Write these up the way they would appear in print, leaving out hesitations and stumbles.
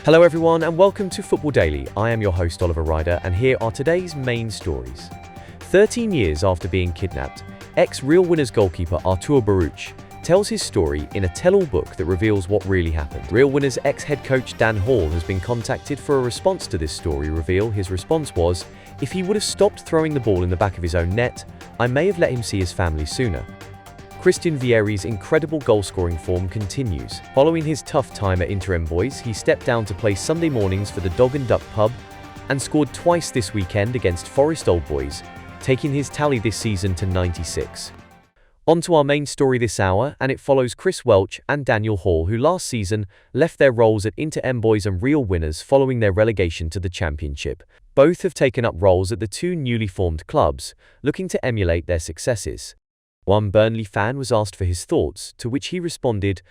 Hello everyone and welcome to Football Daily. I am your host Oliver Ryder and here are today's main stories. 13 years after being kidnapped, ex-Real Winners goalkeeper Artur Boruc tells his story in a tell-all book that reveals what really happened. Real Winners ex-head coach Dan Hall has been contacted for a response to this story reveal. His response was, "If he would have stopped throwing the ball in the back of his own net, I may have let him see his family sooner." Christian Vieri's incredible goal-scoring form continues. Following his tough time at Inter Boys, he stepped down to play Sunday mornings for the Dog and Duck pub and scored twice this weekend against Forest Old Boys, taking his tally this season to 96. On to our main story this hour, and it follows Chris Welch and Daniel Hall, who last season left their roles at Inter Boys and Real Winners following their relegation to the Championship. Both have taken up roles at the two newly formed clubs, looking to emulate their successes. One Burnley fan was asked for his thoughts, to which he responded,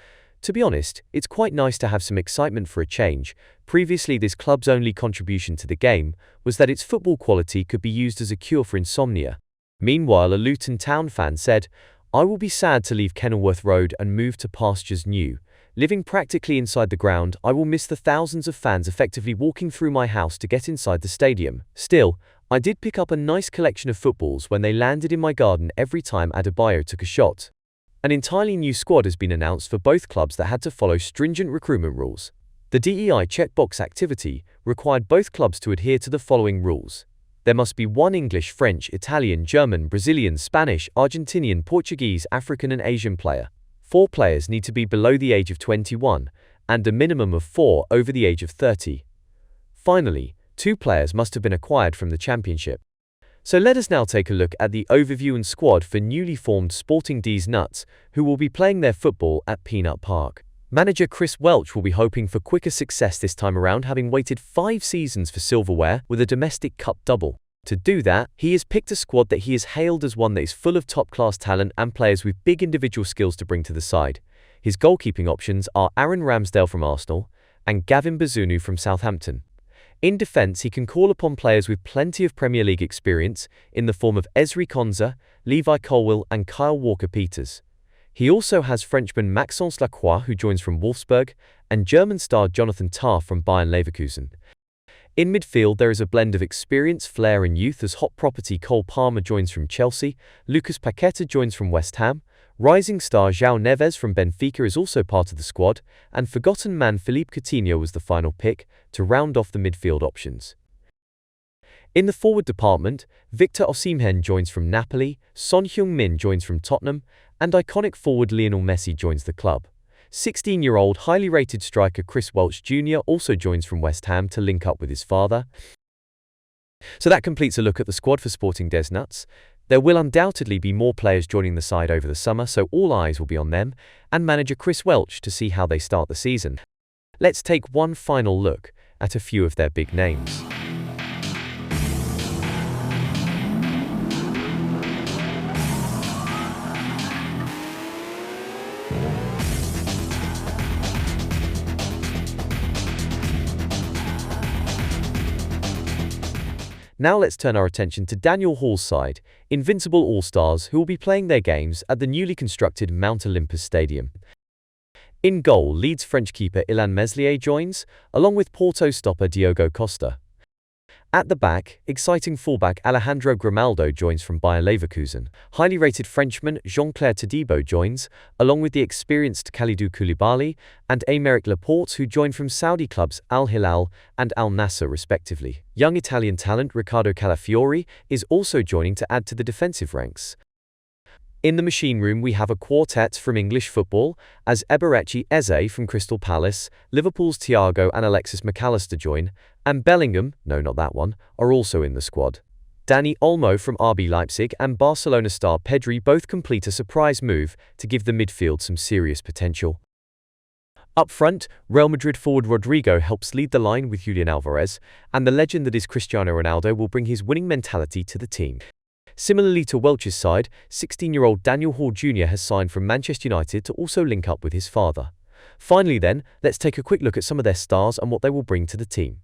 "To be honest, it's quite nice to have some excitement for a change. Previously this club's only contribution to the game was that its football quality could be used as a cure for insomnia." Meanwhile, a Luton Town fan said, "I will be sad to leave Kenilworth Road and move to pastures new. Living practically inside the ground, I will miss the thousands of fans effectively walking through my house to get inside the stadium. Still, I did pick up a nice collection of footballs when they landed in my garden every time Adebayo took a shot." An entirely new squad has been announced for both clubs that had to follow stringent recruitment rules. The DEI checkbox activity required both clubs to adhere to the following rules. There must be one English, French, Italian, German, Brazilian, Spanish, Argentinian, Portuguese, African and Asian player. 4 players need to be below the age of 21, and a minimum of 4 over the age of 30. Finally, 2 players must have been acquired from the Championship. So let us now take a look at the overview and squad for newly formed Sporting D's Nuts, who will be playing their football at Peanut Park. Manager Chris Welch will be hoping for quicker success this time around, having waited 5 seasons for silverware with a domestic cup double. To do that, he has picked a squad that he has hailed as one that is full of top-class talent and players with big individual skills to bring to the side. His goalkeeping options are Aaron Ramsdale from Arsenal and Gavin Bazunu from Southampton. In defence, he can call upon players with plenty of Premier League experience in the form of Ezri Konsa, Levi Colwill and Kyle Walker-Peters. He also has Frenchman Maxence Lacroix, who joins from Wolfsburg, and German star Jonathan Tah from Bayern Leverkusen. In midfield, there is a blend of experience, flair and youth as hot property Cole Palmer joins from Chelsea, Lucas Paqueta joins from West Ham, rising star João Neves from Benfica is also part of the squad, and forgotten man Philippe Coutinho was the final pick to round off the midfield options. In the forward department, Victor Osimhen joins from Napoli, Son Heung-min joins from Tottenham, and iconic forward Lionel Messi joins the club. 16-year-old highly rated striker Chris Welch Jr. also joins from West Ham to link up with his father. So that completes a look at the squad for Sporting Des Nuts. There will undoubtedly be more players joining the side over the summer, so all eyes will be on them and manager Chris Welch to see how they start the season. Let's take one final look at a few of their big names. Now let's turn our attention to Daniel Hall's side, Invincible All-Stars, who will be playing their games at the newly constructed Mount Olympus Stadium. In goal, Leeds French keeper Illan Meslier joins, along with Porto stopper Diogo Costa. At the back, exciting fullback Alejandro Grimaldo joins from Bayer Leverkusen. Highly rated Frenchman Jean-Claire Todibo joins, along with the experienced Kalidou Koulibaly and Aymeric Laporte, who join from Saudi clubs Al Hilal and Al Nassr respectively. Young Italian talent Riccardo Calafiori is also joining to add to the defensive ranks. In the machine room we have a quartet from English football, as Eberechi Eze from Crystal Palace, Liverpool's Thiago and Alexis McAllister join, and Bellingham, no not that one, are also in the squad. Dani Olmo from RB Leipzig and Barcelona star Pedri both complete a surprise move to give the midfield some serious potential. Up front, Real Madrid forward Rodrigo helps lead the line with Julian Alvarez, and the legend that is Cristiano Ronaldo will bring his winning mentality to the team. Similarly to Welch's side, 16-year-old Daniel Hall Jr. has signed from Manchester United to also link up with his father. Finally then, let's take a quick look at some of their stars and what they will bring to the team.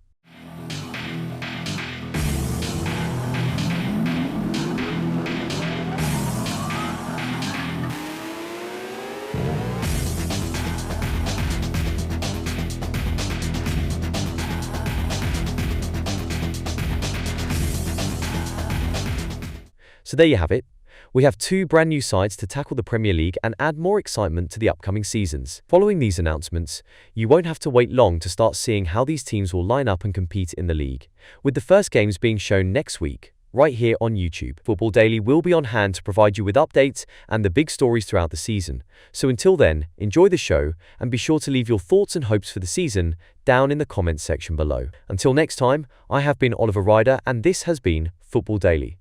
So there you have it. We have two brand new sides to tackle the Premier League and add more excitement to the upcoming seasons. Following these announcements, you won't have to wait long to start seeing how these teams will line up and compete in the league, with the first games being shown next week, right here on YouTube. Football Daily will be on hand to provide you with updates and the big stories throughout the season. So until then, enjoy the show and be sure to leave your thoughts and hopes for the season down in the comments section below. Until next time, I have been Oliver Ryder and this has been Football Daily.